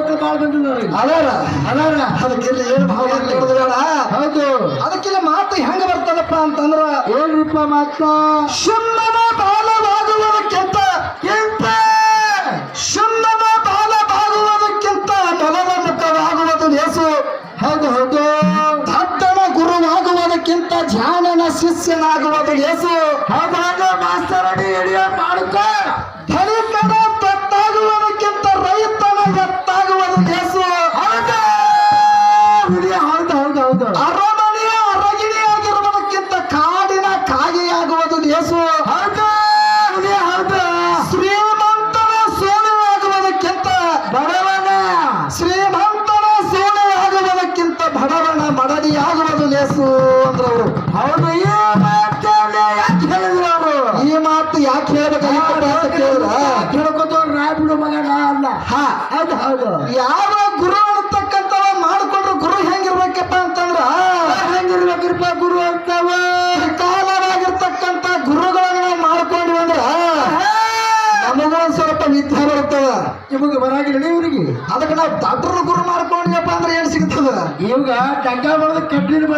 ಮಕ್ಕಳು ಬಾಳ್ ಬಂದಿದ್ದಾರೆ ಅದಾರ ಅದಕ್ಕಿಲ್ಲ ಏನು ಭಾವ ಬೇಡ. ಹೌದು ಅದಕ್ಕಿಲ್ಲ ಮಾತು ಹೆಂಗ ಬರ್ತದಪ್ಪ ಅಂತಂದ್ರ ಏನ್ರಿಪ್ಪ ಮಾತ ಶುನ್ನದ ಬಾಲವಾಗುವುದಕ್ಕಿಂತ ಶುನ್ನದ ಬಾಲವಾಗುವುದಕ್ಕಿಂತ ಬಲದ ಮುಖವಾಗುವುದು ಲೇಸು. ಹೌದು ಹೌದು ದಡ್ಡನ ಗುರುವಾಗುವುದಕ್ಕಿಂತ ಧ್ಯಾನನ ಶಿಷ್ಯನಾಗುವುದು ಲೇಸು. ಹೌದು ಮಾಸ್ತರ್ ಅಡಿ ಎಡಿಯ ಮಾಡ್ಕ ಧನಿಕನ ತತ್ತಾಗುವುದಕ್ಕಿಂತ ರೈತನ ಎತ್ತಾಗುವುದು ಲೇಸು. ಹೌದು ಹೌದು ಹೌದು ಅರಮನೆಯ ಅರಗಿಣಿಯಾಗಿರುವುದಕ್ಕಿಂತ ಕಾಡಿನ ಕಾಗೆಯಾಗುವುದು ಲೇಸು. ಹೌದು ಹೌದು ಶ್ರೀಮಂತನ ಸೋನೆಯಾಗುವುದಕ್ಕಿಂತ ಬಡವನ ಶ್ರೀಮಂತನ ಸೋನೆಯಾಗುವುದಕ್ಕಿಂತ ಬಡವನ ಮಡದಿಯಾಗುವುದು ಲೇಸು ಅಂದ್ರವರು. ಹೌದು ಈ ಮಾತನ್ನ ಯಾಕೆ ಹೇಳಿದ್ರು ಅವರು ಈ ಮಾತು ಯಾಕೆ ಹೇಳ್ಬೇಕಾಗಿತ್ತು ಅಂತ ಕೇಳಿದ್ರ ಕೇಳ್ಕೊತವ್ರು ನಾ ಬಿಡು ಮಗ ನಾ ಅಲ್ಲ ಹೌದು ಹೌದು ಯಾವ ಗುರು ಅನ್ನತಕ್ಕಂಥವ ಮಾಡ್ಕೊಂಡ್ರು ಗುರು ಹೆಂಗಿರ್ಬೇಕಪ್ಪ ಅಂತಂದ್ರ ಹೆಂಗಿರ್ಬೇಕ್ರಿಪ್ಪ ಗುರು ಅಂತವ ಕಾಲವಾಗಿರ್ತಕ್ಕಂಥ ಗುರುಗಳನ್ನ ನಾವು ಮಾಡ್ಕೊಂಡ್ವಿ ಅಂದ್ರ ನಮಗೂ ಒಂದ್ ಸ್ವಲ್ಪ ವಿದ್ಯೆ ಬರ್ತದ. ನಿಮಗೆ ಬರಾಗಿಲ್ಲ ಇವ್ರಿಗೆ ಅದಕ್ಕೆ ನಾವು ದಡ್ರ ಗುರು ಮಾಡ್ಕೊಂಡ್ವಪ್ಪ ಅಂದ್ರೆ ಏನ್ ಸಿಗ್ತದ? ಇವಾಗ ಟಂಕ ಬರೋದು ಕಬ್ಬಿನ